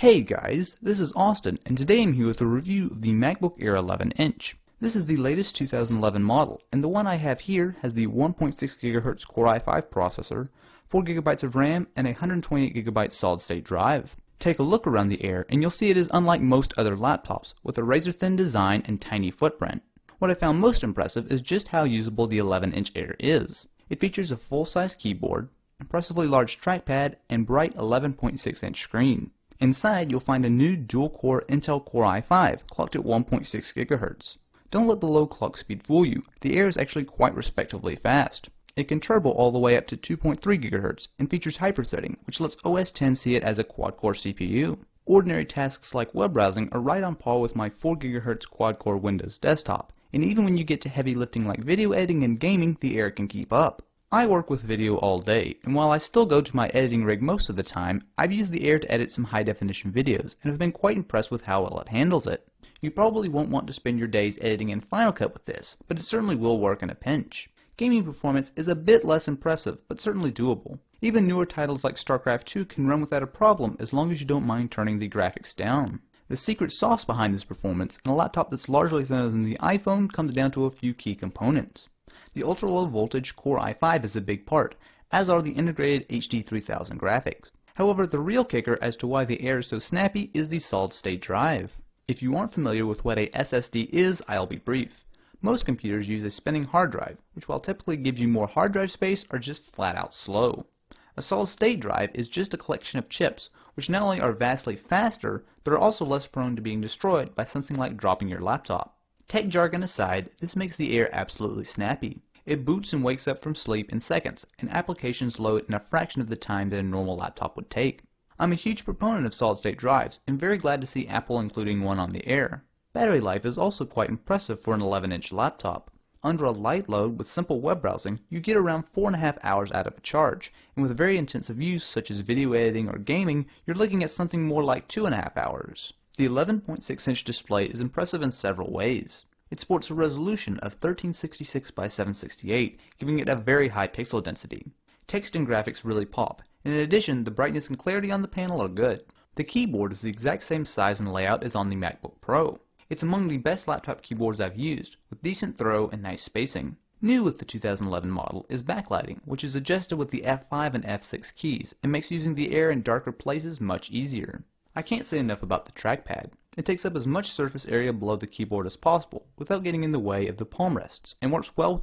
Hey guys, this is Austin, and today I'm here with a review of the MacBook Air 11-inch. This is the latest 2011 model, and the one I have here has the 1.6 GHz Core i5 processor, 4 GB of RAM, and a 128 GB solid-state drive. Take a look around the Air, and you'll see it is unlike most other laptops, with a razor-thin design and tiny footprint. What I found most impressive is just how usable the 11-inch Air is. It features a full-size keyboard, impressively large trackpad, and bright 11.6-inch screen. Inside, you'll find a new dual-core Intel Core i5, clocked at 1.6 GHz. Don't let the low clock speed fool you. The Air is actually quite respectably fast. It can turbo all the way up to 2.3 GHz and features hyperthreading, which lets OS X see it as a quad-core CPU. Ordinary tasks like web browsing are right on par with my 4 GHz quad-core Windows desktop, and even when you get to heavy lifting like video editing and gaming, the Air can keep up. I work with video all day, and while I still go to my editing rig most of the time, I've used the Air to edit some high-definition videos, and have been quite impressed with how well it handles it. You probably won't want to spend your days editing in Final Cut with this, but it certainly will work in a pinch. Gaming performance is a bit less impressive, but certainly doable. Even newer titles like StarCraft 2 can run without a problem as long as you don't mind turning the graphics down. The secret sauce behind this performance in a laptop that's largely thinner than the iPhone comes down to a few key components. The ultra-low voltage Core i5 is a big part, as are the integrated HD 3000 graphics. However, the real kicker as to why the Air is so snappy is the solid-state drive. If you aren't familiar with what a SSD is, I'll be brief. Most computers use a spinning hard drive, which while typically gives you more hard drive space, are just flat out slow. A solid-state drive is just a collection of chips, which not only are vastly faster, but are also less prone to being destroyed by something like dropping your laptop. Tech jargon aside, this makes the Air absolutely snappy. It boots and wakes up from sleep in seconds, and applications load in a fraction of the time that a normal laptop would take. I'm a huge proponent of solid-state drives, and very glad to see Apple including one on the Air. Battery life is also quite impressive for an 11-inch laptop. Under a light load with simple web browsing, you get around 4.5 hours out of a charge, and with very intensive use such as video editing or gaming, you're looking at something more like 2.5 hours. The 11.6-inch display is impressive in several ways. It sports a resolution of 1366 by 768, giving it a very high pixel density. Text and graphics really pop, and in addition, the brightness and clarity on the panel are good. The keyboard is the exact same size and layout as on the MacBook Pro. It's among the best laptop keyboards I've used, with decent throw and nice spacing. New with the 2011 model is backlighting, which is adjusted with the F5 and F6 keys, and makes using the Air in darker places much easier. I can't say enough about the trackpad. It takes up as much surface area below the keyboard as possible, without getting in the way of the palm rests, and works well with